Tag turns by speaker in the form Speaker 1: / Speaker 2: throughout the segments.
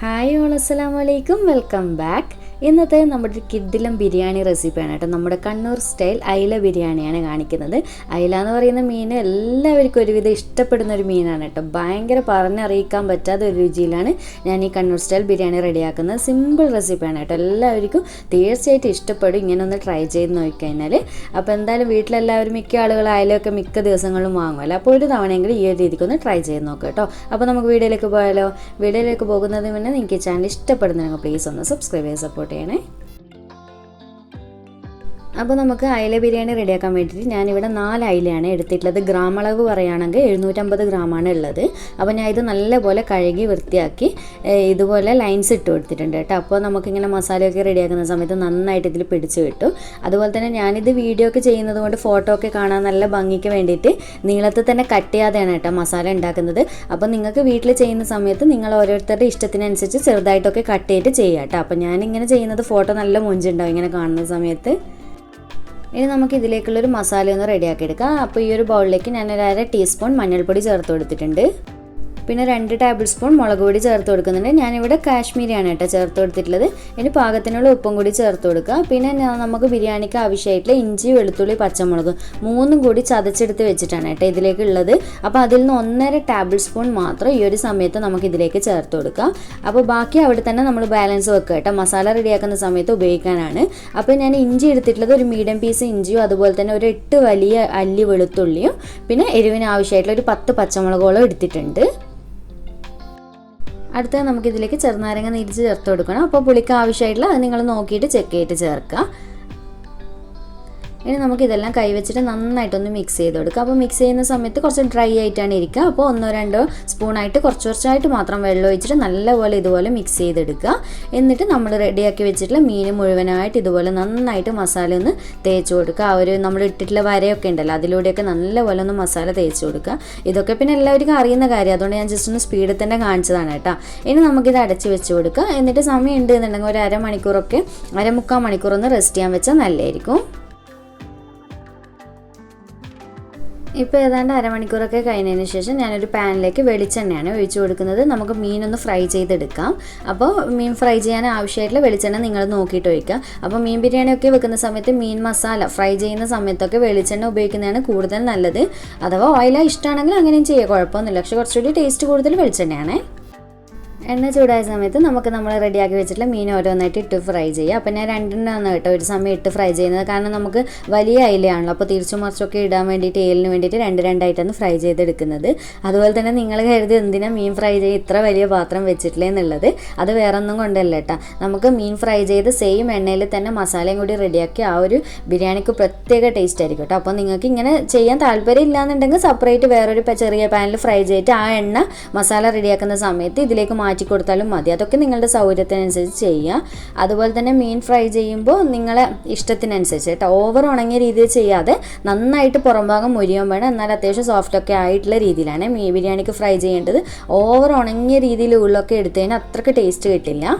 Speaker 1: Hi all, അസ്സലാമു അലൈക്കും, welcome back. ഇന്നത്തെ നമ്മുടെ കിഡിലും ബിരിയാണി റെസിപ്പിയാണ് കേട്ടോ. നമ്മുടെ കണ്ണൂർ സ്റ്റൈൽ അയില ബിരിയാണിയാണ് കാണിക്കുന്നത്. അയില എന്ന് പറയുന്ന മീൻ എല്ലാവർക്കും ഒരുവിധം ഇഷ്ടപ്പെടുന്ന ഒരു മീനാണ് കേട്ടോ. ഭയങ്കര പറഞ്ഞറിയിക്കാൻ പറ്റാത്ത ഒരു രുചിയിലാണ് ഞാൻ ഈ കണ്ണൂർ സ്റ്റൈൽ ബിരിയാണി റെഡിയാക്കുന്നത്. സിമ്പിൾ റെസിപ്പിയാണ് കേട്ടോ. എല്ലാവർക്കും തീർച്ചയായിട്ടും ഇഷ്ടപ്പെടും ഇങ്ങനെ ഒന്ന് ട്രൈ ചെയ്ത് നോക്കിക്കഴിഞ്ഞാൽ. അപ്പോൾ എന്തായാലും വീട്ടിലെല്ലാവരും മിക്ക ആളുകൾ അയിലൊക്കെ മിക്ക ദിവസങ്ങളും വാങ്ങുമല്ലോ. അപ്പോൾ ഒരു തവണയെങ്കിലും ഈ ഒരു രീതിക്ക് ഒന്ന് ട്രൈ ചെയ്ത് നോക്കാം കേട്ടോ. അപ്പോൾ നമുക്ക് വീഡിയോയിലേക്ക് പോയാലോ. വീഡിയോയിലേക്ക് പോകുന്നതിന് മുന്നേ നിങ്ങൾക്ക് ചാനൽ ഇഷ്ടപ്പെടുന്നെങ്കിൽ പ്ലീസ് ഒന്ന് സബ്സ്ക്രൈബ് ചെയ്ത് സപ്പോർട്ട് ചെയ്യണേ. അപ്പോൾ നമുക്ക് അയില ബിരിയാണി റെഡിയാക്കാൻ വേണ്ടിയിട്ട് ഞാനിവിടെ 4 അയിലയാണ് എടുത്തിട്ടുള്ളത്. ഗ്രാം അളവ് പറയുകയാണെങ്കിൽ 750 ഗ്രാമാണ് ഉള്ളത്. അപ്പോൾ ഞാൻ ഇത് നല്ലപോലെ കഴുകി വൃത്തിയാക്കി ഇതുപോലെ ലൈൻസ് ഇട്ട് കൊടുത്തിട്ടുണ്ട് കേട്ടോ. അപ്പോൾ നമുക്കിങ്ങനെ മസാലയൊക്കെ റെഡിയാക്കുന്ന സമയത്ത് നന്നായിട്ട് ഇതിൽ പിടിച്ച് കിട്ടും. അതുപോലെ തന്നെ ഞാനിത് വീഡിയോ ഒക്കെ ചെയ്യുന്നത് കൊണ്ട് ഫോട്ടോ ഒക്കെ കാണാൻ നല്ല ഭംഗിക്ക് വേണ്ടിയിട്ട് നീളത്തിൽ തന്നെ കട്ട് ചെയ്യാതെയാണ് കേട്ടോ മസാല ഉണ്ടാക്കുന്നത്. അപ്പോൾ നിങ്ങൾക്ക് വീട്ടിൽ ചെയ്യുന്ന സമയത്ത് നിങ്ങൾ ഓരോരുത്തരുടെ ഇഷ്ടത്തിനനുസരിച്ച് ചെറുതായിട്ടൊക്കെ കട്ട് ചെയ്തിട്ട് ചെയ്യാം കേട്ടോ. അപ്പോൾ ഞാനിങ്ങനെ ചെയ്യുന്നത് ഫോട്ടോ നല്ല മുഞ്ചുണ്ടാവും ഇങ്ങനെ കാണുന്ന സമയത്ത്. ഇനി നമുക്ക് ഇതിലേക്കുള്ളൊരു മസാല ഒന്ന് റെഡിയാക്കി എടുക്കാം. അപ്പോൾ ഈ ഒരു ബൗളിലേക്ക് ഞാൻ ഒരു 1/2 ടീസ്പൂൺ മഞ്ഞൾപ്പൊടി ചേർത്ത് കൊടുത്തിട്ടുണ്ട്. പിന്നെ 2 ടേബിൾ സ്പൂൺ മുളക് പൊടി ചേർത്ത് കൊടുക്കുന്നുണ്ട്. ഞാനിവിടെ കാശ്മീരിയാണ് കേട്ടോ ചേർത്ത് കൊടുത്തിട്ടുള്ളത്. ഇനി പാകത്തിനുള്ള ഉപ്പും കൂടി ചേർത്ത് കൊടുക്കുക. പിന്നെ നമുക്ക് ബിരിയാണിക്ക് ആവശ്യമായിട്ടുള്ള ഇഞ്ചി, വെളുത്തുള്ളി, പച്ചമുളക് 3 കൂടി ചതച്ചെടുത്ത് വെച്ചിട്ടാണ് കേട്ടോ ഇതിലേക്ക് ഉള്ളത്. അപ്പോൾ അതിൽ നിന്ന് 1.5 ടേബിൾ സ്പൂൺ മാത്രം ഈ ഒരു സമയത്ത് നമുക്ക് ഇതിലേക്ക് ചേർത്ത് കൊടുക്കാം. അപ്പോൾ ബാക്കി അവിടെ തന്നെ നമ്മൾ ബാലൻസ് വെക്കുക കേട്ടോ, മസാല റെഡിയാക്കുന്ന സമയത്ത് ഉപയോഗിക്കാനാണ്. അപ്പോൾ ഞാൻ ഇഞ്ചി എടുത്തിട്ടുള്ളത് ഒരു മീഡിയം പീസ് ഇഞ്ചിയും അതുപോലെ തന്നെ ഒരു 8 വലിയ അല്ലി വെളുത്തുള്ളിയും പിന്നെ എരിവിന് ആവശ്യമായിട്ടുള്ള ഒരു 10 പച്ചമുളകോളം എടുത്തിട്ടുണ്ട്. അടുത്തത് നമുക്കിതിലേക്ക് ചെറുനാരങ്ങ നീര് ചേർത്ത് കൊടുക്കണം. അപ്പോൾ പുളിക്ക് ആവശ്യമായിട്ടുള്ള അത് നിങ്ങൾ നോക്കിയിട്ട് ചെക്ക് ചെയ്തിട്ട് ചേർക്കുക. ഇനി നമുക്കിതെല്ലാം കൈവച്ചിട്ട് നന്നായിട്ടൊന്ന് മിക്സ് ചെയ്ത് കൊടുക്കുക. അപ്പോൾ മിക്സ് ചെയ്യുന്ന സമയത്ത് കുറച്ച് ഡ്രൈ ആയിട്ടാണ് ഇരിക്കുക. അപ്പോൾ 1-2 സ്പൂണായിട്ട് കുറച്ചായിട്ട് മാത്രം വെള്ളം ഒഴിച്ചിട്ട് നല്ലപോലെ ഇതുപോലെ മിക്സ് ചെയ്തെടുക്കുക. എന്നിട്ട് നമ്മൾ റെഡിയാക്കി വെച്ചിട്ടുള്ള മീൻ മുഴുവനായിട്ട് ഇതുപോലെ നന്നായിട്ട് മസാല ഒന്ന് തേച്ച് കൊടുക്കുക. ആ ഒരു നമ്മൾ ഇട്ടിട്ടുള്ള വരയൊക്കെ ഉണ്ടല്ലോ അതിലൂടെയൊക്കെ നല്ലപോലെ ഒന്ന് മസാല തേച്ച് കൊടുക്കുക. ഇതൊക്കെ പിന്നെ എല്ലാവർക്കും അറിയുന്ന കാര്യം, അതുകൊണ്ട് ഞാൻ ജസ്റ്റ് ഒന്ന് സ്പീഡിൽ തന്നെ കാണിച്ചതാണ് കേട്ടോ. ഇനി നമുക്കിത് അടച്ച് വെച്ച് കൊടുക്കുക. എന്നിട്ട് സമയം ഉണ്ട് എന്നുണ്ടെങ്കിൽ ഒരു 1/2 മണിക്കൂർ ഒന്ന് റെസ്റ്റ് ചെയ്യാൻ വെച്ചാൽ നല്ലതായിരിക്കും. ഇപ്പോൾ ഏതാണ്ട് 1/2 മണിക്കൂറൊക്കെ കഴിഞ്ഞതിന് ശേഷം ഞാനൊരു പാനിലേക്ക് വെളിച്ചെണ്ണയാണ് ഒഴിച്ച് കൊടുക്കുന്നത്. നമുക്ക് മീനൊന്ന് ഫ്രൈ ചെയ്തെടുക്കാം. അപ്പോൾ മീൻ ഫ്രൈ ചെയ്യാൻ ആവശ്യമായിട്ടുള്ള വെളിച്ചെണ്ണ നിങ്ങൾ നോക്കിയിട്ട് ഒഴിക്കുക. അപ്പോൾ മീൻ ബിരിയാണിയൊക്കെ വെക്കുന്ന സമയത്ത് മീൻ മസാല ഫ്രൈ ചെയ്യുന്ന സമയത്തൊക്കെ വെളിച്ചെണ്ണ ഉപയോഗിക്കുന്നതാണ് കൂടുതൽ നല്ലത്. അഥവാ ഓയില ഇഷ്ടമാണെങ്കിൽ അങ്ങനെയും ചെയ്യുക, കുഴപ്പമൊന്നുമില്ല. പക്ഷേ കുറച്ചുകൂടി ടേസ്റ്റ് കൂടുതൽ വെളിച്ചെണ്ണയാണ്. എണ്ണ ചൂടായ സമയത്ത് നമ്മൾ റെഡിയാക്കി വെച്ചിട്ടുള്ള മീൻ ഓരോന്നായിട്ട് ഇട്ട് ഫ്രൈ ചെയ്യുക. അപ്പോൾ ഞാൻ 2 കേട്ടോ ഒരു സമയം ഇട്ട് ഫ്രൈ ചെയ്യുന്നത്. കാരണം നമുക്ക് വലിയ അയിലയാണല്ലോ, അപ്പോൾ തിരിച്ചും മറിച്ചൊക്കെ ഇടാൻ വേണ്ടിയിട്ട് ഏലിന് വേണ്ടിയിട്ട് 2-2ആയിട്ടാണ് ഫ്രൈ ചെയ്തെടുക്കുന്നത്. അതുപോലെ തന്നെ നിങ്ങൾ കരുതി എന്തിനാ മീൻ ഫ്രൈ ചെയ്ത് ഇത്ര വലിയ പാത്രം വെച്ചിട്ടില്ലേ എന്നുള്ളത്, അത് വേറെ ഒന്നും കൊണ്ടല്ല കേട്ടോ. നമുക്ക് മീൻ ഫ്രൈ ചെയ്ത് സെയിം എണ്ണയിൽ തന്നെ മസാലയും കൂടി റെഡിയാക്കി ആ ഒരു ബിരിയാണിക്ക് പ്രത്യേക ടേസ്റ്റ് ആയിരിക്കും കേട്ടോ. അപ്പോൾ നിങ്ങൾക്ക് ഇങ്ങനെ ചെയ്യാൻ താല്പര്യം ഇല്ലാന്നുണ്ടെങ്കിൽ സെപ്പറേറ്റ് വേറൊരു ചെറിയ പാനിൽ ഫ്രൈ ചെയ്തിട്ട് ആ എണ്ണ മസാല റെഡിയാക്കുന്ന സമയത്ത് ഇതിലേക്ക് മാറ്റി കൊടുത്താലും മതി. അതൊക്കെ നിങ്ങളുടെ സൗകര്യത്തിനനുസരിച്ച് ചെയ്യുക. അതുപോലെ തന്നെ മീൻ ഫ്രൈ ചെയ്യുമ്പോൾ നിങ്ങളെ ഇഷ്ടത്തിനനുസരിച്ച് കേട്ടോ, ഓവർ ഉണങ്ങിയ രീതിയിൽ ചെയ്യാതെ നന്നായിട്ട് പുറംഭാഗം മുരിയാൻ വേണം. എന്നാൽ അത്യാവശ്യം സോഫ്റ്റൊക്കെ ആയിട്ടുള്ള രീതിയിലാണ് മീൻ ബിരിയാണിക്ക് ഫ്രൈ ചെയ്യേണ്ടത്. ഓവർ ഉണങ്ങിയ രീതിയിൽ ഉള്ളൊക്കെ എടുത്തു കഴിഞ്ഞാൽ അത്രയ്ക്ക് ടേസ്റ്റ് കിട്ടില്ല.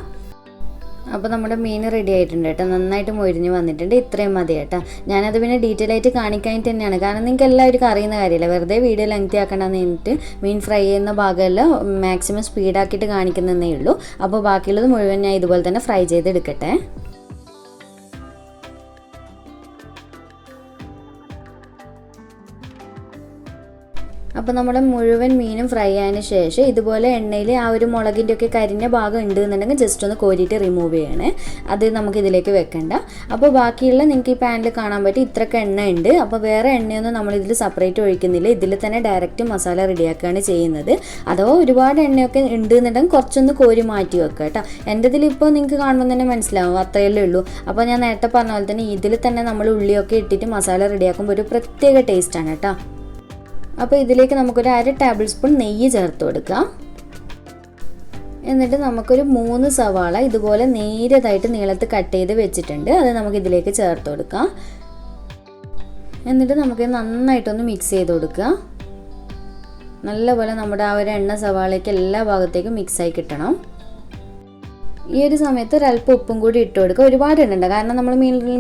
Speaker 1: അപ്പോൾ നമ്മുടെ മീൻ റെഡി ആയിട്ടുണ്ട് കേട്ടോ, നന്നായിട്ട് മൊരിഞ്ഞ് വന്നിട്ടുണ്ട്. ഇത്രയും മതി കേട്ടോ. ഞാനത് പിന്നെ ഡീറ്റെയിൽ ആയിട്ട് കാണിക്കാനായിട്ട് തന്നെയാണ്, കാരണം നിങ്ങൾക്ക് എല്ലാവർക്കും അറിയുന്ന കാര്യമില്ല. വെറുതെ വീഡിയോ ലെങ്തി ആക്കണമെന്ന് കഴിഞ്ഞിട്ട് മീൻ ഫ്രൈ ചെയ്യുന്ന ഭാഗമെല്ലാം മാക്സിമം സ്പീഡാക്കിയിട്ട് കാണിക്കുന്നതേ ഉള്ളൂ. അപ്പോൾ ബാക്കിയുള്ളത് മുഴുവൻ ഞാൻ ഇതുപോലെ തന്നെ ഫ്രൈ ചെയ്തെടുക്കട്ടെ. അപ്പോൾ നമ്മുടെ മുഴുവൻ മീനും ഫ്രൈ ആയതിന് ശേഷം ഇതുപോലെ എണ്ണയിൽ ആ ഒരു മുളകിൻ്റെ ഒക്കെ കരിഞ്ഞ ഭാഗം ഉണ്ട് എന്നുണ്ടെങ്കിൽ ജസ്റ്റ് ഒന്ന് കോരിയിട്ട് റിമൂവ് ചെയ്യണേ. അത് നമുക്കിതിലേക്ക് വെക്കണ്ട. അപ്പോൾ ബാക്കിയുള്ള നിങ്ങൾക്ക് ഈ പാനിൽ കാണാൻ പറ്റും ഇത്രയൊക്കെ എണ്ണ ഉണ്ട്. അപ്പോൾ വേറെ എണ്ണയൊന്നും നമ്മളിതിൽ സെപ്പറേറ്റ് ഒഴിക്കുന്നില്ല. ഇതിൽ തന്നെ ഡയറക്റ്റ് മസാല റെഡിയാക്കുകയാണ് ചെയ്യുന്നത്. അഥവാ ഒരുപാട് എണ്ണയൊക്കെ ഉണ്ട് എന്നുണ്ടെങ്കിൽ കുറച്ചൊന്ന് കോരി മാറ്റി വെക്കുക കേട്ടോ. എൻ്റെ ഇതിൽ ഇപ്പോൾ നിങ്ങൾക്ക് കാണുമ്പോൾ തന്നെ മനസ്സിലാവും, അത്രയല്ലേ ഉള്ളൂ. അപ്പോൾ ഞാൻ നേരത്തെ പറഞ്ഞ പോലെ തന്നെ ഇതിൽ തന്നെ നമ്മൾ ഉള്ളിയൊക്കെ ഇട്ടിട്ട് മസാല റെഡിയാക്കുമ്പോൾ ഒരു പ്രത്യേക ടേസ്റ്റാണ് കേട്ടോ. അപ്പോൾ ഇതിലേക്ക് നമുക്കൊരു 1/2 ടേബിൾ സ്പൂൺ നെയ്യ് ചേർത്ത് കൊടുക്കുക. എന്നിട്ട് നമുക്കൊരു 3 സവാള ഇതുപോലെ നേരിയതായിട്ട് നീളത്തിൽ കട്ട് ചെയ്ത് വെച്ചിട്ടുണ്ട്. അത് നമുക്കിതിലേക്ക് ചേർത്ത് കൊടുക്കാം. എന്നിട്ട് നമുക്ക് നന്നായിട്ടൊന്ന് മിക്സ് ചെയ്ത് കൊടുക്കുക. നല്ലപോലെ നമ്മുടെ ആ ഒരു എണ്ണ സവാളയ്ക്ക് എല്ലാ ഭാഗത്തേക്കും മിക്സായി കിട്ടണം. ഈ ഒരു സമയത്ത് ഒരല്പം ഉപ്പും കൂടി ഇട്ട് കൊടുക്കുക. ഒരുപാട് ഇടണ്ട, കാരണം നമ്മൾ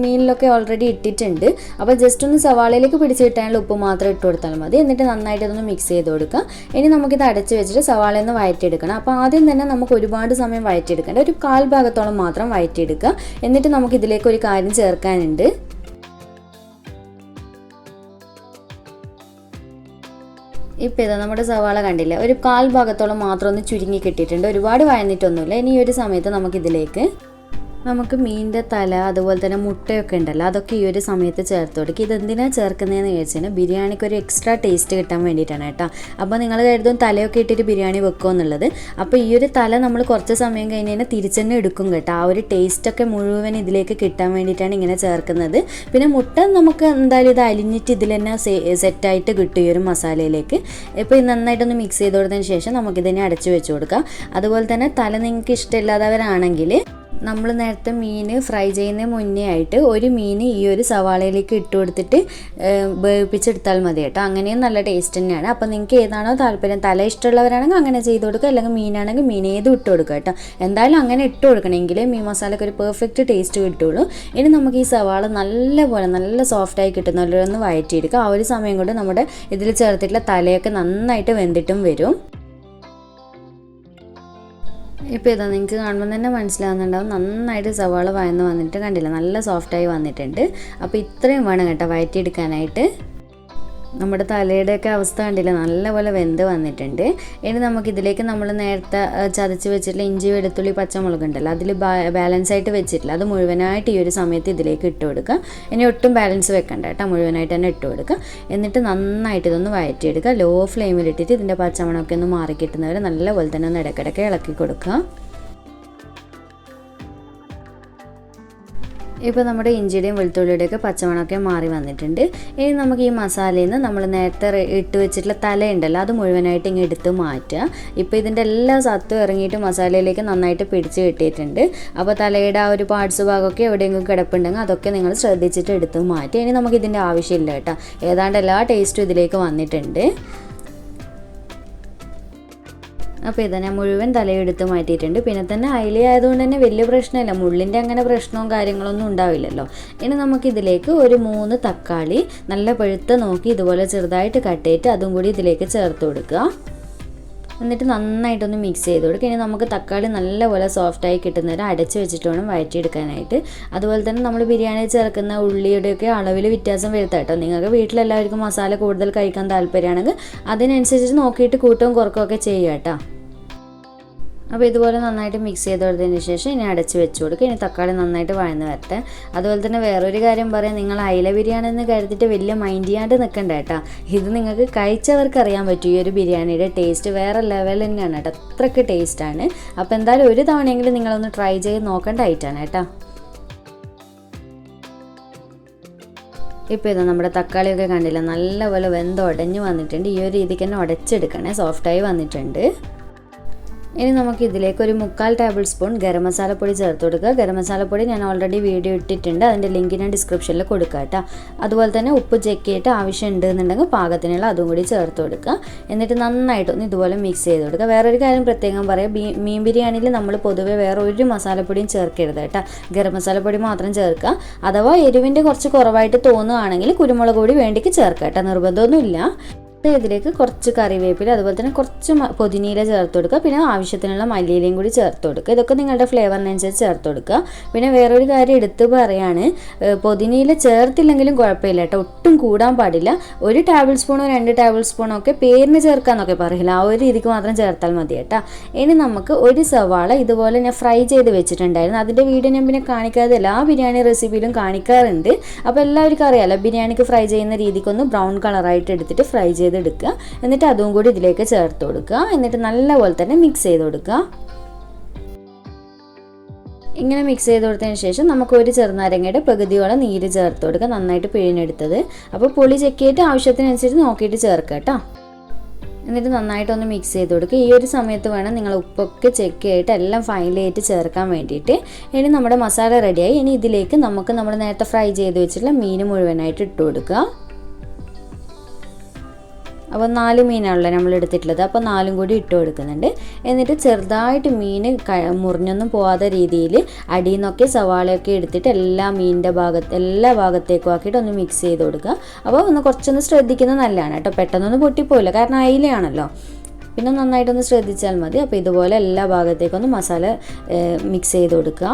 Speaker 1: മീനിലൊക്കെ ഓൾറെഡി ഇട്ടിട്ടുണ്ട്. അപ്പോൾ ജസ്റ്റ് ഒന്ന് സവാളയിലേക്ക് പിടിച്ച് കിട്ടാനുള്ള ഉപ്പ് മാത്രം ഇട്ട് കൊടുത്താൽ മതി. എന്നിട്ട് നന്നായിട്ട് ഇതൊന്ന് മിക്സ് ചെയ്ത് കൊടുക്കുക. ഇനി നമുക്കിത് അടച്ച് വെച്ചിട്ട് സവാളയൊന്ന് വഴറ്റിയെടുക്കണം. അപ്പോൾ ആദ്യം തന്നെ നമുക്ക് ഒരുപാട് സമയം വഴറ്റിയെടുക്കേണ്ട, ഒരു 1/4 ഭാഗത്തോളം മാത്രം വഴറ്റിയെടുക്കുക. എന്നിട്ട് നമുക്കിതിലേക്ക് ഒരു കാര്യം ചേർക്കാനുണ്ട്. ഇപ്പോൾ ഇതാ നമ്മുടെ സവാള കണ്ടില്ല, ഒരു 1/4 ഭാഗത്തോളം മാത്രം ഒന്ന് ചുരുങ്ങി കിട്ടിയിട്ടുണ്ട്, ഒരുപാട് വഴന്നിട്ടൊന്നുമില്ല. ഇനി ഈ ഒരു സമയത്ത് നമുക്കിതിലേക്ക് മീനിൻ്റെ തല അതുപോലെ തന്നെ മുട്ടയൊക്കെ ഉണ്ടല്ലോ, അതൊക്കെ ഈ ഒരു സമയത്ത് ചേർത്ത് കൊടുക്കുക. ഇതെന്തിനാണ് ചേർക്കുന്നതെന്ന് ചോദിച്ചാൽ ബിരിയാണിക്ക് ഒരു എക്സ്ട്രാ ടേസ്റ്റ് കിട്ടാൻ വേണ്ടിയിട്ടാണ് കേട്ടോ. അപ്പോൾ നിങ്ങൾ കരുതും തലയൊക്കെ ഇട്ടിട്ട് ബിരിയാണി വെക്കുമോ എന്നുള്ളത്. അപ്പോൾ ഈ ഒരു തല നമ്മൾ കുറച്ച് സമയം കഴിഞ്ഞ് കഴിഞ്ഞാൽ തിരിച്ചെന്നെ എടുക്കും കേട്ടോ. ആ ഒരു ടേസ്റ്റൊക്കെ മുഴുവൻ ഇതിലേക്ക് കിട്ടാൻ വേണ്ടിയിട്ടാണ് ഇങ്ങനെ ചേർക്കുന്നത്. പിന്നെ മുട്ട നമുക്ക് എന്തായാലും ഇത് അലിഞ്ഞിട്ട് ഇതിൽ തന്നെ സെറ്റായിട്ട് കിട്ടും ഈ ഒരു മസാലയിലേക്ക്. ഇപ്പോൾ ഇത് നന്നായിട്ടൊന്ന് മിക്സ് ചെയ്ത് കൊടുത്തതിന് ശേഷം നമുക്കിതിനെ അടച്ചു വെച്ച് കൊടുക്കാം. അതുപോലെ തന്നെ തല നിങ്ങൾക്ക് ഇഷ്ടമില്ലാത്തവരാണെങ്കിൽ നമ്മൾ നേരത്തെ മീൻ ഫ്രൈ ചെയ്യുന്നതിന് മുന്നേ ആയിട്ട് ഒരു മീൻ ഈ ഒരു സവാളയിലേക്ക് ഇട്ട് കൊടുത്തിട്ട് വേവിപ്പിച്ചെടുത്താൽ മതി കേട്ടോ. അങ്ങനെയും നല്ല ടേസ്റ്റ് തന്നെയാണ്. അപ്പോൾ നിങ്ങൾക്ക് ഏതാണോ താല്പര്യം, തല ഇഷ്ടമുള്ളവരാണെങ്കിൽ അങ്ങനെ ചെയ്ത് കൊടുക്കുക, അല്ലെങ്കിൽ മീനാണെങ്കിൽ മീൻ ഏതും ഇട്ട് കൊടുക്കുക കേട്ടോ. എന്തായാലും അങ്ങനെ ഇട്ട് കൊടുക്കണമെങ്കിൽ മീൻ മസാലയ്ക്ക് ഒരു പെർഫെക്റ്റ് ടേസ്റ്റ് കിട്ടുള്ളൂ. ഇനി നമുക്ക് ഈ സവാള നല്ല സോഫ്റ്റായി കിട്ടുന്നവരൊന്ന് വഴറ്റിയെടുക്കുക. ആ ഒരു സമയം കൊണ്ട് നമ്മുടെ ഇതിൽ ചേർത്തിട്ടുള്ള തലയൊക്കെ നന്നായിട്ട് വെന്തിട്ടും വരും. ഇപ്പോൾ ഇതാ നിങ്ങൾക്ക് കാണുമ്പോൾ തന്നെ മനസ്സിലാവുന്നുണ്ടാവും, നന്നായിട്ട് സവാള വഴന്ന് വന്നിട്ട് കണ്ടില്ല, നല്ല സോഫ്റ്റായി വന്നിട്ടുണ്ട്. അപ്പോൾ ഇത്രയും വേണം കേട്ടോ വഴറ്റിയെടുക്കാനായിട്ട്. നമ്മുടെ തലയുടെയൊക്കെ അവസ്ഥ കണ്ടില്ല, നല്ലപോലെ വെന്ത് വന്നിട്ടുണ്ട്. ഇനി നമുക്കിതിലേക്ക് നമ്മൾ നേരത്തെ ചതച്ച് വെച്ചിട്ടുള്ള ഇഞ്ചി വെളുത്തുള്ളി പച്ചമുളക് ഉണ്ടല്ലോ, അതിൽ ബാലൻസ് ആയിട്ട് വെച്ചിട്ടില്ല, അത് മുഴുവനായിട്ട് ഈ ഒരു സമയത്ത് ഇതിലേക്ക് ഇട്ട് കൊടുക്കുക. ഇനി ഒട്ടും ബാലൻസ് വെക്കണ്ട കേട്ടോ, മുഴുവനായിട്ട് തന്നെ ഇട്ട് കൊടുക്കുക. എന്നിട്ട് നന്നായിട്ട് ഇതൊന്ന് വഴറ്റിയെടുക്കുക. ലോ ഫ്ലെയിമിലിട്ടിട്ട് ഇതിൻ്റെ പച്ചമണമൊക്കെ ഒന്ന് മാറി കിട്ടുന്നവരെ നല്ലപോലെ തന്നെ ഒന്ന് ഇടയ്ക്കിടയ്ക്ക് ഇളക്കി കൊടുക്കുക. ഇപ്പോൾ നമ്മുടെ ഇഞ്ചിയുടെയും വെളുത്തുള്ളിയുടെയൊക്കെ പച്ചമണമൊക്കെ മാറി വന്നിട്ടുണ്ട്. ഇനി നമുക്ക് ഈ മസാലയിൽ നിന്ന് നമ്മൾ നേരത്തെ ഇട്ട് വെച്ചിട്ടുള്ള തലയുണ്ടല്ലോ, അത് മുഴുവനായിട്ട് ഇങ്ങനെ എടുത്ത് മാറ്റുക. ഇപ്പോൾ ഇതിൻ്റെ എല്ലാ സത്തും ഇറങ്ങിയിട്ട് മസാലയിലേക്ക് നന്നായിട്ട് പിടിച്ച് കിട്ടിയിട്ടുണ്ട്. അപ്പോൾ തലയുടെ ആ ഒരു പാർട്സ് ഭാഗമൊക്കെ എവിടെയെങ്കിലും കിടപ്പുണ്ടെങ്കിൽ അതൊക്കെ നിങ്ങൾ ശ്രദ്ധിച്ചിട്ട് എടുത്ത് മാറ്റി. ഇനി നമുക്ക് ഇതിൻ്റെ ആവശ്യമില്ല കേട്ടോ, ഏതാണ്ട് എല്ലാ ടേസ്റ്റും ഇതിലേക്ക് വന്നിട്ടുണ്ട്. അപ്പോൾ ഇതന്നെ മുഴുവൻ തലയെടുത്ത് മാറ്റിയിട്ടുണ്ട്. പിന്നെ തന്നെ അയില ആയതുകൊണ്ട് തന്നെ വലിയ പ്രശ്നമില്ല, മുള്ളിൻ്റെ അങ്ങനെ പ്രശ്നവും കാര്യങ്ങളൊന്നും ഉണ്ടാവില്ലല്ലോ. ഇനി നമുക്കിതിലേക്ക് ഒരു 3 തക്കാളി നല്ല പഴുത്ത നോക്കി ഇതുപോലെ ചെറുതായിട്ട് കട്ട് ചെയ്തിട്ട് അതും കൂടി ഇതിലേക്ക് ചേർത്ത് കൊടുക്കുക. എന്നിട്ട് നന്നായിട്ടൊന്ന് മിക്സ് ചെയ്ത് കൊടുക്കുക. ഇനി നമുക്ക് തക്കാളി നല്ലപോലെ സോഫ്റ്റായി കിട്ടുന്നവരെ അടച്ച് വെച്ചിട്ട് വേണം വഴറ്റിയെടുക്കാനായിട്ട്. അതുപോലെ തന്നെ നമ്മൾ ബിരിയാണി ചേർക്കുന്ന ഉള്ളിയുടെയൊക്കെ അളവിൽ വ്യത്യാസം വരുത്താം കേട്ടോ. നിങ്ങൾക്ക് വീട്ടിലെല്ലാവർക്കും മസാല കൂടുതൽ കഴിക്കാൻ താല്പര്യമാണെങ്കിൽ അതിനനുസരിച്ച് നോക്കിയിട്ട് കൂട്ടവും കുറക്കുകയൊക്കെ ചെയ്യുക കേട്ടോ. അപ്പോൾ ഇതുപോലെ നന്നായിട്ട് മിക്സ് ചെയ്ത് കൊടുത്തതിന് ശേഷം ഇനി അടച്ച് വെച്ച് കൊടുക്കുക. ഇനി തക്കാളി നന്നായിട്ട് വഴന്ന് വരട്ടെ. അതുപോലെ തന്നെ വേറൊരു കാര്യം പറയാം, നിങ്ങൾ അയില ബിരിയാണി എന്ന് കരുതിയിട്ട് വലിയ മൈൻഡ് ചെയ്യാണ്ട് നിൽക്കണ്ട കേട്ടോ. ഇത് നിങ്ങൾക്ക് കഴിച്ചവർക്ക് അറിയാൻ പറ്റും, ഈ ഒരു ബിരിയാണിയുടെ ടേസ്റ്റ് വേറെ ലെവൽ തന്നെയാണ് കേട്ടോ, അത്രയ്ക്ക് ടേസ്റ്റാണ്. അപ്പോൾ എന്തായാലും ഒരു തവണയെങ്കിലും നിങ്ങളൊന്ന് ട്രൈ ചെയ്ത് നോക്കേണ്ട ഐറ്റമാണ് കേട്ടോ. ഇപ്പോൾ ഇതാ നമ്മുടെ തക്കാളിയൊക്കെ കണ്ടില്ല, നല്ലപോലെ വെന്ത് ഉടഞ്ഞ് വന്നിട്ടുണ്ട്. ഈ ഒരു രീതിക്ക് തന്നെ ഉടച്ചെടുക്കണേ, സോഫ്റ്റായി വന്നിട്ടുണ്ട്. ഇനി നമുക്ക് ഇതിലേക്ക് ഒരു 3/4 ടേബിൾ സ്പൂൺ ഗരം മസാലപ്പൊടി ചേർത്ത് കൊടുക്കുക. ഗരം മസാലപ്പൊടി ഞാൻ ഓൾറെഡി വീഡിയോ ഇട്ടിട്ടുണ്ട്, അതിൻ്റെ ലിങ്ക് ഞാൻ ഡിസ്ക്രിപ്ഷനിൽ കൊടുക്കുക കേട്ടോ. അതുപോലെ തന്നെ ഉപ്പ് ചെക്ക് ചെയ്തിട്ട് ആവശ്യം ഉണ്ടെന്നുണ്ടെങ്കിൽ പാകത്തിനുള്ള അതും കൂടി ചേർത്ത് കൊടുക്കുക. എന്നിട്ട് നന്നായിട്ടൊന്ന് ഇതുപോലെ മിക്സ് ചെയ്ത് കൊടുക്കുക. വേറൊരു കാര്യം പ്രത്യേകം പറയാം, മീൻ ബിരിയാണിയിൽ നമ്മൾ പൊതുവേ വേറെ ഒരു മസാലപ്പൊടിയും ചേർക്കരുത് കേട്ടോ, ഗരം മസാലപ്പൊടി മാത്രം ചേർക്കുക. അഥവാ എരിവിൻ്റെ കുറച്ച് കുറവായിട്ട് തോന്നുകയാണെങ്കിൽ കുരുമുളക് പൊടി വേണ്ടിക്ക് ചേർക്കുക കേട്ടോ, നിർബന്ധമൊന്നുമില്ല. ഇതിലേക്ക് കുറച്ച് കറിവേപ്പില അതുപോലെ തന്നെ കുറച്ച് പുതിനയില ചേർത്ത് കൊടുക്കുക. പിന്നെ ആവശ്യത്തിനുള്ള മല്ലിയിലയും കൂടി ചേർത്ത് കൊടുക്കുക. ഇതൊക്കെ നിങ്ങളുടെ ഫ്ലേവറിനനുസരിച്ച് ചേർത്ത് കൊടുക്കുക. പിന്നെ വേറൊരു കാര്യം എടുത്ത് പറയാണ്, പുതിനയില ചേർത്തില്ലെങ്കിലും കുഴപ്പമില്ല കേട്ടോ, ഒട്ടും കൂടാൻ പാടില്ല. 1 ടേബിൾ സ്പൂണോ 2 ടേബിൾ സ്പൂണോ ഒക്കെ പേരിന് ചേർക്കാന്നൊക്കെ പറയില്ല, ആ ഒരു രീതിക്ക് മാത്രം ചേർത്താൽ മതി കേട്ടോ. ഇനി നമുക്ക് ഒരു സവാള ഇതുപോലെ ഞാൻ ഫ്രൈ ചെയ്ത് വെച്ചിട്ടുണ്ടായിരുന്നു, അതിൻ്റെ വീഡിയോ ഞാൻ പിന്നെ കാണിക്കാതെ എല്ലാ ബിരിയാണി റെസിപ്പിയിലും കാണിക്കാറുണ്ട്. അപ്പോൾ എല്ലാവർക്കും അറിയാമല്ലോ, ബിരിയാണിക്ക് ഫ്രൈ ചെയ്യുന്ന രീതിക്കൊന്ന് ബ്രൗൺ കളറായിട്ട് എടുത്തിട്ട് ഫ്രൈ ചെയ്തെടുക്കുക. എന്നിട്ട് അതും കൂടി ഇതിലേക്ക് ചേർത്ത് കൊടുക്കുക. എന്നിട്ട് നല്ലപോലെ തന്നെ മിക്സ് ചെയ്ത് കൊടുക്കുക. ഇങ്ങനെ മിക്സ് ചെയ്ത് കൊടുത്തതിന് ശേഷം നമുക്ക് ഒരു ചെറുനാരങ്ങയുടെ പകുതിയോളം നീര് ചേർത്ത് കൊടുക്കുക, നന്നായിട്ട് പിഴിഞ്ഞെടുത്തത്. അപ്പോൾ പുളി ചെക്ക് ചെയ്തിട്ട് ആവശ്യത്തിനനുസരിച്ച് നോക്കിയിട്ട് ചേർക്കുക കേട്ടോ. എന്നിട്ട് നന്നായിട്ടൊന്ന് മിക്സ് ചെയ്ത് കൊടുക്കുക. ഈ ഒരു സമയത്ത് വേണം നിങ്ങൾ ഉപ്പൊക്കെ ചെക്ക് ചെയ്തിട്ട് എല്ലാം ഫൈനലായിട്ട് ചേർക്കാൻ വേണ്ടിയിട്ട്. ഇനി നമ്മുടെ മസാല റെഡിയായി. ഇനി ഇതിലേക്ക് നമുക്ക് നമ്മൾ നേരത്തെ ഫ്രൈ ചെയ്ത് വെച്ചിട്ടുള്ള മീൻ മുഴുവനായിട്ട് ഇട്ട് കൊടുക്കുക. അപ്പോൾ 4 മീനാണല്ലോ നമ്മൾ എടുത്തിട്ടുള്ളത്. അപ്പോൾ 4 കൂടി ഇട്ട് കൊടുക്കുന്നുണ്ട്. എന്നിട്ട് ചെറുതായിട്ട് മീൻ മുറിഞ്ഞൊന്നും പോകാത്ത രീതിയിൽ അടിയിൽ നിന്നൊക്കെ സവാളയൊക്കെ എടുത്തിട്ട് എല്ലാ ഭാഗത്തേക്കും ആക്കിയിട്ട് ഒന്ന് മിക്സ് ചെയ്ത് കൊടുക്കുക. അപ്പോൾ കുറച്ചൊന്ന് ശ്രദ്ധിക്കുന്നത് നല്ലതാണ് കേട്ടോ, പെട്ടെന്നൊന്നും പൊട്ടിപ്പോയില്ല, കാരണം അയിലയാണല്ലോ. പിന്നെ നന്നായിട്ടൊന്ന് ശ്രദ്ധിച്ചാൽ മതി. അപ്പോൾ ഇതുപോലെ എല്ലാ ഭാഗത്തേക്കൊന്ന് മസാല മിക്സ് ചെയ്ത് കൊടുക്കുക.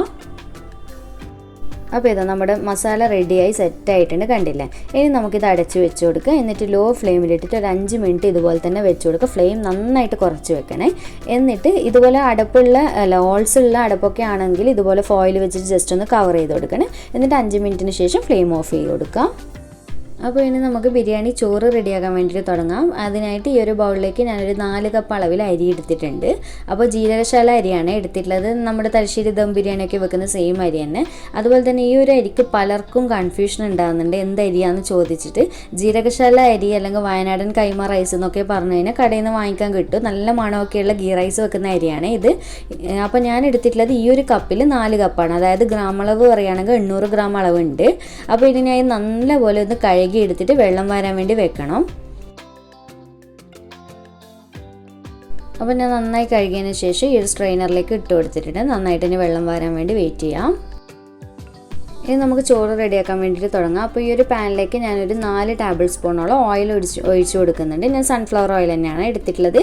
Speaker 1: അപ്പോൾ ഇതാ നമ്മുടെ മസാല റെഡിയായി സെറ്റായിട്ടുണ്ട്, കണ്ടില്ലേ. ഇനി നമുക്കിത് അടച്ച് വെച്ച് കൊടുക്കുക. എന്നിട്ട് ലോ ഫ്ലെയിമിലിട്ടിട്ട് ഒരു 5 മിനിറ്റ് ഇതുപോലെ തന്നെ വെച്ച് കൊടുക്കുക. ഫ്ലെയിം നന്നായിട്ട് കുറച്ച് വെക്കണേ. എന്നിട്ട് ഇതുപോലെ ഹോൾസ് ഉള്ള അടപ്പൊക്കെ ആണെങ്കിൽ ഇതുപോലെ ഫോയിൽ വെച്ചിട്ട് ജസ്റ്റ് ഒന്ന് കവർ ചെയ്ത് കൊടുക്കണേ. എന്നിട്ട് 5 മിനിറ്റിന് ശേഷം ഫ്ലെയിം ഓഫ് ചെയ്ത് കൊടുക്കുക. അപ്പോൾ ഇനി നമുക്ക് ബിരിയാണി ചോറ് റെഡിയാക്കാൻ വേണ്ടിയിട്ട് തുടങ്ങാം. അതിനായിട്ട് ഈ ഒരു ബൗളിലേക്ക് ഞാനൊരു 4 കപ്പ് അളവിൽ അരി എടുത്തിട്ടുണ്ട്. അപ്പോൾ ജീരകശാല അരിയാണ് എടുത്തിട്ടുള്ളത്. നമ്മുടെ തലശ്ശേരി ദം ബിരിയാണിയൊക്കെ വെക്കുന്ന സെയിം അരി തന്നെ. അതുപോലെ തന്നെ ഈ ഒരു അരിക്ക് പലർക്കും കൺഫ്യൂഷൻ ഉണ്ടാകുന്നുണ്ട്, എന്ത് അരിയാണെന്ന് ചോദിച്ചിട്ട്. ജീരകശാല അരി അല്ലെങ്കിൽ വയനാടൻ കൈമ റൈസ് എന്നൊക്കെ പറഞ്ഞു കഴിഞ്ഞാൽ കടയിൽ നിന്ന് വാങ്ങിക്കാൻ കിട്ടും. നല്ല മണമൊക്കെയുള്ള ഗീ റൈസ് വെക്കുന്ന അരിയാണ് ഇത്. അപ്പോൾ ഞാൻ എടുത്തിട്ടുള്ളത് ഈ ഒരു കപ്പിൽ 4 കപ്പാണ്. അതായത് ഗ്രാം അളവ് പറയുകയാണെങ്കിൽ 800 ഗ്രാം അളവുണ്ട്. അപ്പോൾ ഇതിനായി നല്ലപോലെ ഒന്ന് കഴുകി എടുത്തിട്ട് വെള്ളം വരാൻ വേണ്ടി വെക്കണം. അപ്പോൾ ഞാൻ നന്നായി കഴുകിയതിന് ശേഷം ഈ ഒരു സ്ട്രെയിനറിലേക്ക് ഇട്ട് കൊടുത്തിട്ടുണ്ട്. നന്നായിട്ട് ഇനി വെള്ളം വരാൻ വേണ്ടി വെയിറ്റ് ചെയ്യാം. ഇനി നമുക്ക് ചോറ് റെഡിയാക്കാൻ വേണ്ടിയിട്ട് തുടങ്ങാം. അപ്പോൾ ഈ ഒരു പാനിലേക്ക് ഞാനൊരു 4 ടേബിൾ സ്പൂണോളം ഓയിൽ ഒഴിച്ച് കൊടുക്കുന്നുണ്ട്. ഞാൻ സൺഫ്ലവർ ഓയിൽ തന്നെയാണ് എടുത്തിട്ടുള്ളത്.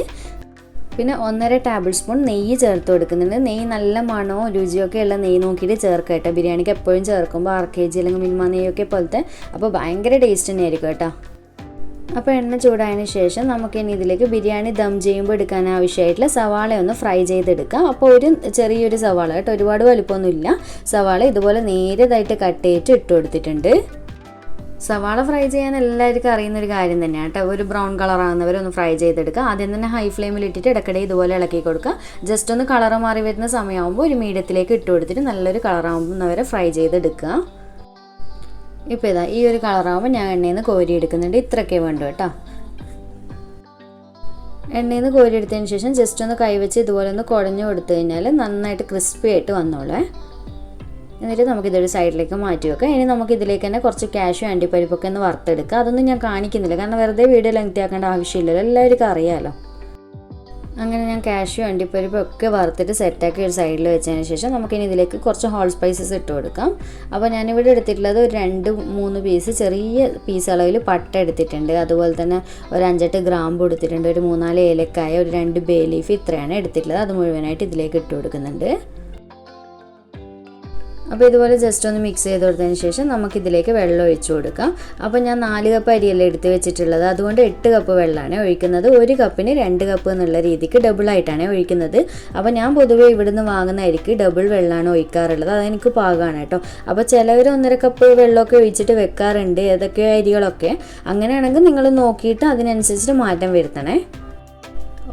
Speaker 1: പിന്നെ 1.5 ടേബിൾ സ്പൂൺ നെയ്യ് ചേർത്ത് കൊടുക്കുന്നുണ്ട്. നെയ്യ് നല്ല മണവും രുചിയൊക്കെ ഉള്ള നെയ്യ് നോക്കിയിട്ട് ചേർക്കുക കേട്ടോ. ബിരിയാണിക്ക് എപ്പോഴും ചേർക്കുമ്പോൾ RKG അല്ലെങ്കിൽ മിൽമ നെയ്യൊക്കെ പോലത്തെ, അപ്പോൾ ഭയങ്കര ടേസ്റ്റ് തന്നെയായിരിക്കും കേട്ടോ. അപ്പോൾ എണ്ണ ചൂടായതിന് ശേഷം നമുക്കിനി ഇതിലേക്ക് ബിരിയാണി ദം ചെയ്യുമ്പോൾ എടുക്കാൻ ആവശ്യമായിട്ടുള്ള സവാള ഒന്ന് ഫ്രൈ ചെയ്തെടുക്കാം. അപ്പോൾ ഒരു ചെറിയൊരു സവാള കേട്ടോ, ഒരുപാട് വലുപ്പമൊന്നുമില്ല. സവാള ഇതുപോലെ നേരിയതായിട്ട് കട്ട് ചെയ്തിട്ട് ഇട്ട് കൊടുത്തിട്ടുണ്ട്. സവാള ഫ്രൈ ചെയ്യാൻ എല്ലാവർക്കും അറിയുന്നൊരു കാര്യം തന്നെയാണ് കേട്ടോ. ഒരു ബ്രൗൺ കളറാകുന്നവരൊന്ന് ഫ്രൈ ചെയ്തെടുക്കുക. ആദ്യം തന്നെ ഹൈ ഫ്ലെയിമിൽ ഇട്ടിട്ട് ഇടയ്ക്കിടെ ഇതുപോലെ ഇളക്കി കൊടുക്കുക. ജസ്റ്റ് ഒന്ന് കളറ് മാറി വരുന്ന സമയമാകുമ്പോൾ ഒരു മീഡിയത്തിലേക്ക് ഇട്ട് കൊടുത്തിട്ട് നല്ലൊരു കളറാകുന്നവരെ ഫ്രൈ ചെയ്തെടുക്കുക. ഇപ്പോൾ ഇതാ ഈ ഒരു കളറാകുമ്പോൾ ഞാൻ എണ്ണയിൽ നിന്ന് കോരി എടുക്കുന്നുണ്ട്. ഇത്രയൊക്കെ വേണ്ടു കേട്ടോ. എണ്ണയിൽ നിന്ന് കോരി എടുത്തതിന് ശേഷം ജസ്റ്റ് ഒന്ന് കൈവച്ച് ഇതുപോലെ ഒന്ന് കുഴഞ്ഞു കൊടുത്തു കഴിഞ്ഞാൽ നന്നായിട്ട് ക്രിസ്പി ആയിട്ട് വന്നോളേ. എന്നിട്ട് നമുക്കിതൊരു സൈഡിലേക്ക് മാറ്റി വെക്കാം. ഇനി നമുക്കിതിലേക്ക് തന്നെ കുറച്ച് കാഷ്യൂ അണ്ടിപ്പരിപ്പൊക്കെ ഒന്ന് വറുത്തെടുക്കുക. അതൊന്നും ഞാൻ കാണിക്കുന്നില്ല, കാരണം വെറുതെ വീഡിയോ ലെങ്തി ആക്കേണ്ട ആവശ്യമില്ലല്ലോ, എല്ലാവർക്കും അറിയാമല്ലോ. അങ്ങനെ ഞാൻ കാഷ്യൂ അണ്ടിപ്പരിപ്പൊക്കെ വറുത്തിട്ട് സെറ്റാക്കി ഒരു സൈഡിൽ വെച്ചതിന് ശേഷം നമുക്കിനി ഇതിലേക്ക് കുറച്ച് ഹോൾ സ്പൈസസ് ഇട്ട് കൊടുക്കാം. അപ്പോൾ ഞാനിവിടെ എടുത്തിട്ടുള്ളത് ഒരു 2-3 പീസ് ചെറിയ പീസ് അളവിൽ പട്ട എടുത്തിട്ടുണ്ട്. അതുപോലെ തന്നെ ഒരു 5-8 ഗ്രാമ്പ് എടുത്തിട്ടുണ്ട്. ഒരു 3-4 ഏലക്കായ, ഒരു 2 ബേ ലീഫ്, ഇത്രയാണ് എടുത്തിട്ടുള്ളത്. അത് മുഴുവനായിട്ട് ഇതിലേക്ക് ഇട്ട് കൊടുക്കുന്നുണ്ട്. അപ്പോൾ ഇതുപോലെ ജസ്റ്റ് ഒന്ന് മിക്സ് ചെയ്ത് കൊടുത്തതിന് ശേഷം നമുക്കിതിലേക്ക് വെള്ളം ഒഴിച്ചു കൊടുക്കാം. അപ്പോൾ ഞാൻ 4 കപ്പ് അരിയല്ലേ എടുത്ത് വെച്ചിട്ടുള്ളത്, അതുകൊണ്ട് 8 കപ്പ് വെള്ളമാണ് ഒഴിക്കുന്നത്. 1 കപ്പിന് 2 കപ്പ് എന്നുള്ള രീതിക്ക് ഡബിളായിട്ടാണ് ഒഴിക്കുന്നത്. അപ്പോൾ ഞാൻ പൊതുവേ ഇവിടുന്ന് വാങ്ങുന്ന അരിക്ക് ഡബിൾ വെള്ളമാണ് ഒഴിക്കാറുള്ളത്. അതെനിക്ക് പാകമാണ് കേട്ടോ. അപ്പോൾ ചിലവർ 1.5 കപ്പ് വെള്ളമൊക്കെ ഒഴിച്ചിട്ട് വെക്കാറുണ്ട്, ഏതൊക്കെ അരികളൊക്കെ. അങ്ങനെയാണെങ്കിൽ നിങ്ങൾ നോക്കിയിട്ട് അതിനനുസരിച്ചിട്ട് മാറ്റം വരുത്തണേ.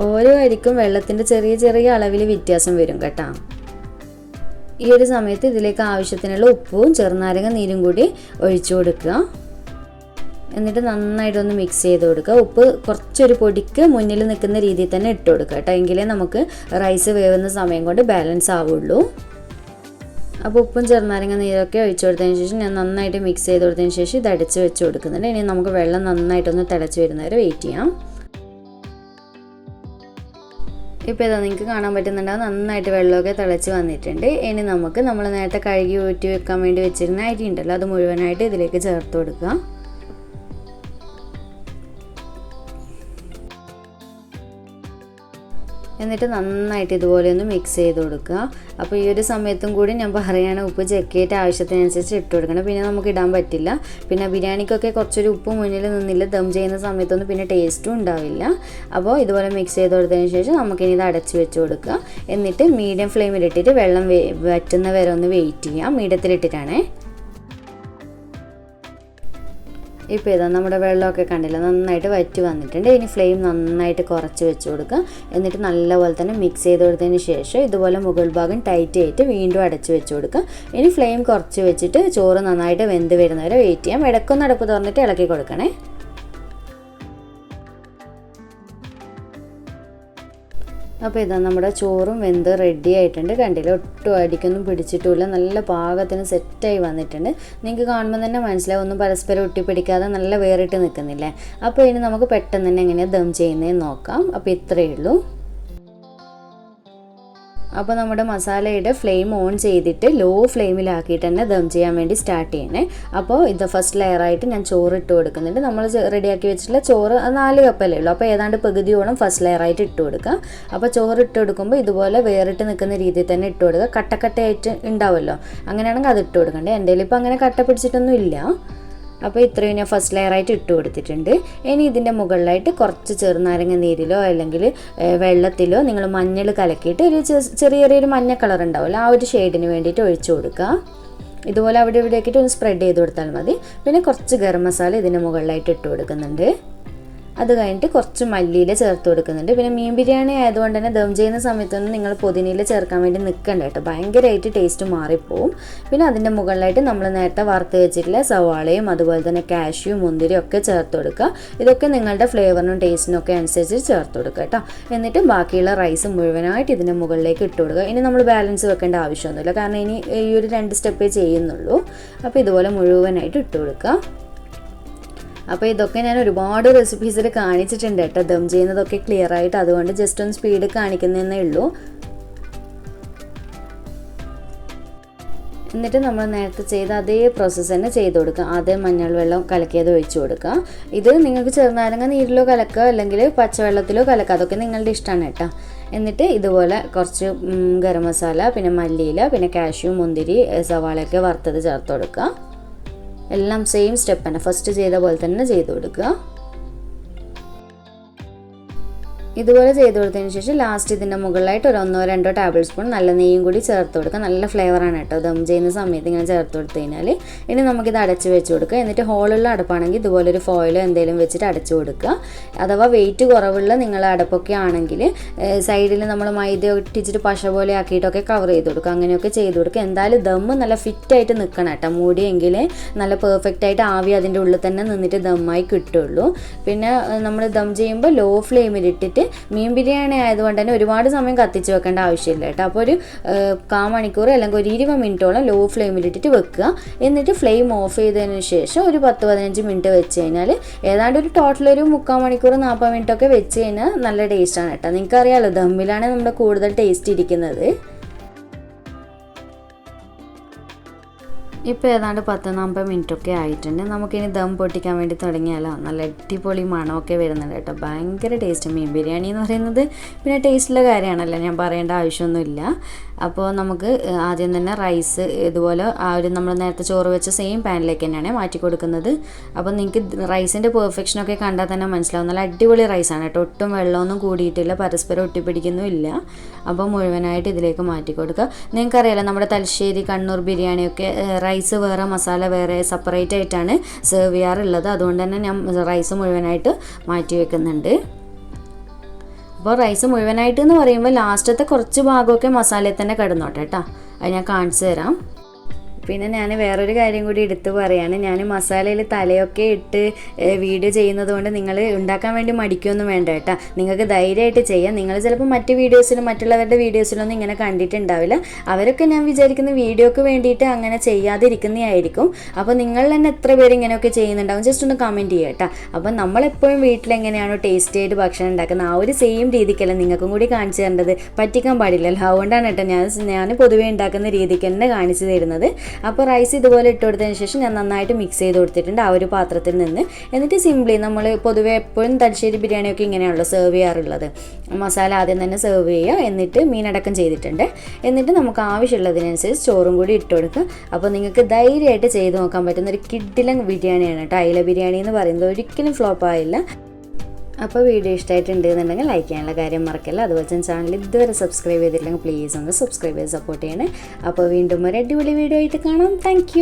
Speaker 1: ഓരോ അരിക്കും വെള്ളത്തിൻ്റെ ചെറിയ ചെറിയ അളവിൽ വ്യത്യാസം വരും കേട്ടോ. ഈ ഒരു സമയത്ത് ഇതിലേക്ക് ആവശ്യത്തിനുള്ള ഉപ്പും ചെറുനാരങ്ങ നീരും കൂടി ഒഴിച്ചു കൊടുക്കുക. എന്നിട്ട് നന്നായിട്ടൊന്ന് മിക്സ് ചെയ്ത് കൊടുക്കുക. ഉപ്പ് കുറച്ചൊരു പൊടിക്ക് മുന്നിൽ നിൽക്കുന്ന രീതിയിൽ തന്നെ ഇട്ട് കൊടുക്കുക കേട്ടോ, എങ്കിലേ നമുക്ക് റൈസ് വേവുന്ന സമയം കൊണ്ട് ബാലൻസ് ആവുള്ളൂ. അപ്പോൾ ഉപ്പും ചെറുനാരങ്ങ നീരൊക്കെ ഒഴിച്ചു കൊടുത്തതിന് ശേഷം ഞാൻ നന്നായിട്ട് മിക്സ് ചെയ്ത് കൊടുത്തതിന് ശേഷം ഇത് അടച്ച് വെച്ച് കൊടുക്കുന്നുണ്ട്. ഇനി നമുക്ക് വെള്ളം നന്നായിട്ടൊന്ന് തിളച്ച് വരുന്നവരെ വെയിറ്റ് ചെയ്യാം. ഇപ്പോൾ ഇതാ നിങ്ങൾക്ക് കാണാൻ പറ്റുന്നുണ്ടാവും, നന്നായിട്ട് വെള്ളമൊക്കെ തിളച്ച് വന്നിട്ടുണ്ട്. ഇനി നമ്മൾ നേരത്തെ കഴുകി ഊറ്റി വെക്കാൻ വേണ്ടി വെച്ചിരുന്ന അരി ഉണ്ടല്ലോ, അത് മുഴുവനായിട്ട് ഇതിലേക്ക് ചേർത്ത് കൊടുക്കുക. എന്നിട്ട് നന്നായിട്ട് ഇതുപോലെ ഒന്ന് മിക്സ് ചെയ്ത് കൊടുക്കുക. അപ്പോൾ ഈ ഒരു സമയത്തും കൂടി ഞാൻ പറയുകയാണ്, ഉപ്പ് ചെക്ക് ചെയ്തിട്ട് ആവശ്യത്തിനനുസരിച്ച് ഇട്ട് കൊടുക്കണം. പിന്നെ നമുക്ക് ഇടാൻ പറ്റില്ല. പിന്നെ ബിരിയാണിക്കൊക്കെ കുറച്ചൊരു ഉപ്പ് മുന്നിൽ നിന്നില്ല, ദം ചെയ്യുന്ന സമയത്തൊന്നും പിന്നെ ടേസ്റ്റും ഉണ്ടാവില്ല. അപ്പോൾ ഇതുപോലെ മിക്സ് ചെയ്ത് കൊടുത്തതിന് ശേഷം നമുക്കിനി ഇത് അടച്ച് വെച്ച് കൊടുക്കുക. എന്നിട്ട് മീഡിയം ഫ്ലെയിമിലിട്ടിട്ട് വെള്ളം വറ്റുന്ന വരെ ഒന്ന് വെയിറ്റ് ചെയ്യാം. മീഡിയത്തിലിട്ടിട്ടാണേ. ഇപ്പോൾ ഇതാ നമ്മുടെ വെള്ളമൊക്കെ കണ്ടില്ല, നന്നായിട്ട് വറ്റി വന്നിട്ടുണ്ട്. ഇനി ഫ്ലെയിം നന്നായിട്ട് കുറച്ച് വെച്ച് കൊടുക്കുക. എന്നിട്ട് നല്ലപോലെ തന്നെ മിക്സ് ചെയ്ത് കൊടുത്തതിന് ശേഷം ഇതുപോലെ മുകൾ ഭാഗം ടൈറ്റ് ചെയ്തിട്ട് വീണ്ടും അടച്ച് വെച്ച് കൊടുക്കുക. ഇനി ഫ്ലെയിം കുറച്ച് വെച്ചിട്ട് ചോറ് നന്നായിട്ട് വെന്ത് വരുന്നവരെ വെയിറ്റ് ചെയ്യാം. ഇടയ്ക്കൊന്ന് അടപ്പ് തുറന്നിട്ട് ഇളക്കി കൊടുക്കണേ. അപ്പോൾ ഇതാ നമ്മുടെ ചോറും വെന്ത് റെഡി ആയിട്ടുണ്ട്. കണ്ടില്ല, ഒട്ടും അടിക്കൊന്നും പിടിച്ചിട്ടുമില്ല, നല്ല പാകത്തിന് സെറ്റായി വന്നിട്ടുണ്ട്. നിങ്ങൾക്ക് കാണുമ്പോൾ തന്നെ മനസ്സിലാവും ഒന്നും പരസ്പരം ഒട്ടിപ്പിടിക്കാതെ നല്ല വേറിട്ട് നിൽക്കുന്നില്ലേ. അപ്പോൾ ഇനി നമുക്ക് പെട്ടെന്ന് തന്നെ എങ്ങനെയാണ് ദം ചെയ്യുന്നതെന്ന് നോക്കാം. അപ്പോൾ ഇത്രയേ ഉള്ളൂ. അപ്പോൾ നമ്മുടെ മസാലയുടെ ഫ്ലെയിം ഓൺ ചെയ്തിട്ട് ലോ ഫ്ലെയിമിലാക്കിയിട്ട് തന്നെ ദം ചെയ്യാൻ വേണ്ടി സ്റ്റാർട്ട് ചെയ്യണേ. അപ്പോൾ ഇത് ഫസ്റ്റ് ലെയറായിട്ട് ഞാൻ ചോറ് ഇട്ട് കൊടുക്കുന്നുണ്ട്. നമ്മൾ റെഡിയാക്കി വെച്ചിട്ടുള്ള ചോറ് 4 കപ്പല്ലേ ഉള്ളൂ. അപ്പോൾ ഏതാണ്ട് പകുതിയോളം ഫസ്റ്റ് ലെയറായിട്ട് ഇട്ട് കൊടുക്കുക. അപ്പോൾ ചോറ് ഇട്ട് കൊടുക്കുമ്പോൾ ഇതുപോലെ വേറിട്ട് നിൽക്കുന്ന രീതിയിൽ തന്നെ ഇട്ട് കൊടുക്കുക. കട്ടക്കട്ടയായിട്ട് ഉണ്ടാവുമല്ലോ, അങ്ങനെയാണെങ്കിൽ അത് ഇട്ട് കൊടുക്കണ്ടേ. എൻ്റെ കയ്യിൽ ഇപ്പോൾ അങ്ങനെ കട്ട പിടിച്ചിട്ടൊന്നും ഇല്ല. അപ്പോൾ ഇത്രയും ഞാൻ ഫസ്റ്റ് ലെയറായിട്ട് ഇട്ട് കൊടുത്തിട്ടുണ്ട്. ഇനി ഇതിൻ്റെ മുകളിലായിട്ട് കുറച്ച് ചെറുനാരങ്ങ നീരിലോ അല്ലെങ്കിൽ വെള്ളത്തിലോ നിങ്ങൾ മഞ്ഞൾ കലക്കിയിട്ട് ഒരു ചെറിയൊരു മഞ്ഞ കളർ ഉണ്ടാവുമല്ലോ, ആ ഒരു ഷെയ്ഡിന് വേണ്ടിയിട്ട് ഒഴിച്ചു കൊടുക്കുക. ഇതുപോലെ അവിടെ ഇവിടെ ആക്കിയിട്ട് ഒന്ന് സ്പ്രെഡ് ചെയ്ത് കൊടുത്താൽ മതി. പിന്നെ കുറച്ച് ഗരം മസാല ഇതിൻ്റെ മുകളിലായിട്ട് ഇട്ട് കൊടുക്കുന്നുണ്ട്. അത് കഴിഞ്ഞിട്ട് കുറച്ച് മല്ലിയില ചേർത്ത് കൊടുക്കുന്നുണ്ട്. പിന്നെ മീൻ ബിരിയാണി ആയതുകൊണ്ട് തന്നെ ദം ചെയ്യുന്ന സമയത്തൊന്നും നിങ്ങൾ പുതിനയില ചേർക്കാൻ വേണ്ടി നിൽക്കണ്ട കേട്ടോ, ഭയങ്കരമായിട്ട് ടേസ്റ്റ് മാറിപ്പോവും. പിന്നെ അതിൻ്റെ മുകളിലായിട്ട് നമ്മൾ നേരത്തെ വറുത്ത് വെച്ചിട്ടുള്ള സവാളയും അതുപോലെ തന്നെ കാഷ്യൂ മുന്തിരിയും ഒക്കെ ചേർത്ത് കൊടുക്കുക. ഇതൊക്കെ നിങ്ങളുടെ ഫ്ലേവറിനും ടേസ്റ്റിനും ഒക്കെ അനുസരിച്ച് ചേർത്ത് കൊടുക്കുക കേട്ടോ. എന്നിട്ട് ബാക്കിയുള്ള റൈസ് മുഴുവനായിട്ട് ഇതിൻ്റെ മുകളിലേക്ക് ഇട്ട് കൊടുക്കുക. ഇനി നമ്മൾ ബാലൻസ് വെക്കേണ്ട ആവശ്യമൊന്നുമില്ല, കാരണം ഇനി ഈ ഒരു 2 സ്റ്റെപ്പേ ചെയ്യുന്നുള്ളൂ. അപ്പോൾ ഇതുപോലെ മുഴുവനായിട്ട് ഇട്ട് കൊടുക്കുക. അപ്പോൾ ഇതൊക്കെ ഞാൻ ഒരുപാട് റെസിപ്പീസിൽ കാണിച്ചിട്ടുണ്ട് കേട്ടോ, ദം ചെയ്യുന്നതൊക്കെ ക്ലിയർ ആയിട്ട്. അതുകൊണ്ട് ജസ്റ്റ് ഒന്ന് സ്പീഡ് കാണിക്കുന്നതേ ഉള്ളൂ. എന്നിട്ട് നമ്മൾ നേരത്തെ ചെയ്ത അതേ പ്രോസസ്സ് തന്നെ ചെയ്ത് കൊടുക്കുക. ആദ്യം മഞ്ഞൾ വെള്ളം കലക്കിയത് ഒഴിച്ചു കൊടുക്കുക. ഇത് നിങ്ങൾക്ക് ചെറുനാരങ്ങ നീരിലോ കലക്കുക അല്ലെങ്കിൽ പച്ചവെള്ളത്തിലോ കലക്കുക, അതൊക്കെ നിങ്ങളുടെ ഇഷ്ടമാണ് കേട്ടോ. എന്നിട്ട് ഇതുപോലെ കുറച്ച് ഗരം മസാല, പിന്നെ മല്ലിയില, പിന്നെ കാഷ്യൂ മുന്തിരി സവാളയൊക്കെ വറുത്തത് ചേർത്ത് കൊടുക്കുക. എല്ലാം സെയിം സ്റ്റെപ്പ് തന്നെ ഫസ്റ്റ് ചെയ്ത പോലെ തന്നെ ചെയ്ത് കൊടുക്കുക. ഇതുപോലെ ചെയ്ത് കൊടുത്തതിന് ശേഷം ലാസ്റ്റ് ഇതിൻ്റെ മുകളിലായിട്ട് ഒരു 1-2 ടേബിൾ സ്പൂൺ നല്ല നെയ്യും കൂടി ചേർത്ത് കൊടുക്കുക. നല്ല ഫ്ലേവറാണ് കേട്ടോ ദം ചെയ്യുന്ന സമയത്ത് ഇങ്ങനെ ചേർത്ത് കൊടുത്തു കഴിഞ്ഞാൽ. ഇനി നമുക്കിത് അടച്ച് വെച്ച് കൊടുക്കുക. എന്നിട്ട് ഹോളുള്ള അടപ്പാണെങ്കിൽ ഇതുപോലെ ഒരു ഫോയിലോ എന്തെങ്കിലും വെച്ചിട്ട് അടച്ചു കൊടുക്കുക. അഥവാ വെയിറ്റ് കുറവുള്ള നിങ്ങളുടെ അടപ്പൊക്കെ ആണെങ്കിൽ സൈഡിൽ നമ്മൾ മൈദ ഒട്ടിച്ചിട്ട് പശ പോലെ ആക്കിയിട്ടൊക്കെ കവർ ചെയ്ത് കൊടുക്കുക. അങ്ങനെയൊക്കെ ചെയ്ത് കൊടുക്കുക. എന്തായാലും ദം നല്ല ഫിറ്റായിട്ട് നിൽക്കണം കേട്ടോ, മൂടിയെങ്കിലേ നല്ല പെർഫെക്റ്റായിട്ട് ആവി അതിൻ്റെ ഉള്ളിൽ തന്നെ നിന്നിട്ട് ദമ്മായി കിട്ടുള്ളൂ. പിന്നെ നമ്മൾ ദം ചെയ്യുമ്പോൾ ലോ ഫ്ലെയിമിലിട്ടിട്ട്, മീൻ ബിരിയാണി ആയതുകൊണ്ട് തന്നെ ഒരുപാട് സമയം കത്തിച്ച് വെക്കേണ്ട ആവശ്യമില്ല കേട്ടോ. അപ്പോൾ ഒരു 1/4 മണിക്കൂർ അല്ലെങ്കിൽ ഒരു 20 മിനിറ്റോളം ലോ ഫ്ലെയിമിലിട്ടിട്ട് വെക്കുക. എന്നിട്ട് ഫ്ലെയിം ഓഫ് ചെയ്തതിന് ശേഷം ഒരു 10-15 മിനിറ്റ് വെച്ച് കഴിഞ്ഞാൽ ഏതാണ്ട് ഒരു ടോട്ടൽ ഒരു 3/4 മണിക്കൂർ 40 മിനിറ്റ് ഒക്കെ വെച്ച് കഴിഞ്ഞാൽ നല്ല ടേസ്റ്റാണ് കേട്ടോ. നിങ്ങൾക്കറിയാമല്ലോ ദമ്മിലാണ് നമ്മുടെ കൂടുതൽ ടേസ്റ്റ് ഇരിക്കുന്നത്. ഇപ്പോൾ ഏതാണ്ട് 10-40 മിനിറ്റൊക്കെ ആയിട്ടുണ്ട്. നമുക്കിനി ദം പൊട്ടിക്കാൻ വേണ്ടി തുടങ്ങിയാലോ. നല്ല അടിപൊളി മണമൊക്കെ വരുന്നുണ്ട് കേട്ടോ, ഭയങ്കര ടേസ്റ്റ്. മീൻ ബിരിയാണി എന്ന് പറയുന്നത് പിന്നെ ടേസ്റ്റുള്ള കാര്യമാണല്ലോ, ഞാൻ പറയേണ്ട ആവശ്യമൊന്നുമില്ല. അപ്പോൾ നമുക്ക് ആദ്യം തന്നെ റൈസ് ഇതുപോലെ നമ്മൾ നേരത്തെ ചോറ് വെച്ച സെയിം പാനിലേക്ക് തന്നെയാണ് മാറ്റി കൊടുക്കുന്നത്. അപ്പോൾ നിങ്ങൾക്ക് റൈസിൻ്റെ പെർഫെക്ഷനൊക്കെ കണ്ടാൽ തന്നെ മനസ്സിലാവും, നല്ല അടിപൊളി റൈസാണ് കേട്ടോ, ഒട്ടും വെള്ളമൊന്നും കൂടിയിട്ടില്ല, പരസ്പരം ഒട്ടിപ്പിടിക്കുന്നുമില്ല. അപ്പോൾ മുഴുവനായിട്ട് ഇതിലേക്ക് മാറ്റി കൊടുക്കുക. നിങ്ങൾക്കറിയാലോ നമ്മുടെ തലശ്ശേരി കണ്ണൂർ ബിരിയാണിയൊക്കെ റൈസ് വേറെ മസാല വേറെ സെപ്പറേറ്റ് ആയിട്ടാണ് സെർവ് ചെയ്യാറുള്ളത്. അതുകൊണ്ട് തന്നെ ഞാൻ റൈസ് മുഴുവനായിട്ട് മാറ്റി വെക്കുന്നുണ്ട്. അപ്പോൾ റൈസ് മുഴുവനായിട്ട് എന്ന് പറയുമ്പോൾ ലാസ്റ്റത്തെ കുറച്ച് ഭാഗമൊക്കെ മസാലയിൽ തന്നെ കിടന്നോട്ടെ കേട്ടോ, അത് ഞാൻ കാണിച്ചു തരാം. പിന്നെ ഞാൻ വേറൊരു കാര്യം കൂടി എടുത്ത് പറയാണ്, ഞാൻ മസാലയിൽ തലയൊക്കെ ഇട്ട് വീഡിയോ ചെയ്യുന്നത് കൊണ്ട് നിങ്ങൾ ഉണ്ടാക്കാൻ വേണ്ടി മടിക്കൊന്നും വേണ്ട കേട്ടോ, നിങ്ങൾക്ക് ധൈര്യമായിട്ട് ചെയ്യാം. നിങ്ങൾ ചിലപ്പോൾ മറ്റ് വീഡിയോസിലും മറ്റുള്ളവരുടെ വീഡിയോസിലൊന്നും ഇങ്ങനെ കണ്ടിട്ടുണ്ടാവില്ല. അവരൊക്കെ ഞാൻ വിചാരിക്കുന്ന വീഡിയോക്ക് വേണ്ടിയിട്ട് അങ്ങനെ ചെയ്യാതിരിക്കുന്നതായിരിക്കും. അപ്പോൾ നിങ്ങൾ തന്നെ എത്ര പേര് ഇങ്ങനെയൊക്കെ ചെയ്യുന്നുണ്ടാവും, ജസ്റ്റ് ഒന്ന് കമൻറ്റ് ചെയ്യുക കേട്ടോ. അപ്പോൾ നമ്മളെപ്പോഴും വീട്ടിലെങ്ങനെയാണോ ടേസ്റ്റി ആയിട്ട് ഭക്ഷണം ഉണ്ടാക്കുന്നത് ആ ഒരു സെയിം രീതിക്കല്ല നിങ്ങൾക്കും കൂടി കാണിച്ചു തരേണ്ടത്, പറ്റിക്കാൻ പാടില്ലല്ലോ. അതുകൊണ്ടാണ് കേട്ടോ ഞാൻ പൊതുവേ ഉണ്ടാക്കുന്ന രീതിക്ക് തന്നെ കാണിച്ചു തരുന്നത്. അപ്പോൾ റൈസ് ഇതുപോലെ ഇട്ട് കൊടുത്തതിന് ശേഷം ഞാൻ നന്നായിട്ട് മിക്സ് ചെയ്ത് കൊടുത്തിട്ടുണ്ട് ആ ഒരു പാത്രത്തിൽ നിന്ന്. എന്നിട്ട് സിംപ്ലി നമ്മൾ പൊതുവേ എപ്പോഴും തലശ്ശേരി ബിരിയാണിയൊക്കെ ഇങ്ങനെയാണല്ലോ സെർവ് ചെയ്യാറുള്ളത്. മസാല ആദ്യം തന്നെ സെർവ് ചെയ്യുക, എന്നിട്ട് മീനടക്കം ചെയ്തിട്ടുണ്ട്. എന്നിട്ട് നമുക്ക് ആവശ്യമുള്ളതിനനുസരിച്ച് ചോറും കൂടി ഇട്ട് കൊടുക്കുക. അപ്പോൾ നിങ്ങൾക്ക് ധൈര്യമായിട്ട് ചെയ്ത് നോക്കാൻ പറ്റുന്ന ഒരു കിഡിലൻ ബിരിയാണിയാണ് കേട്ടോ. അയല ബിരിയാണി എന്ന് പറയുന്നത് ഒരിക്കലും ഫ്ലോപ്പ് ആയില്ല. അപ്പോൾ വീഡിയോ ഇഷ്ടമായിട്ടുണ്ടെന്നുണ്ടെങ്കിൽ ലൈക്ക് ചെയ്യാനുള്ള കാര്യം മറക്കല്ല. അതുപോലെ തന്നെ ചാനൽ ഇതുവരെ സബ്സ്ക്രൈബ് ചെയ്തിട്ടില്ലെങ്കിൽ പ്ലീസ് ഒന്ന് സബ്സ്ക്രൈബ് ചെയ്ത് സപ്പോർട്ട് ചെയ്യണേ. അപ്പോൾ വീണ്ടും ഒരു അടിപൊളി വീഡിയോ ആയിട്ട് കാണാം. താങ്ക്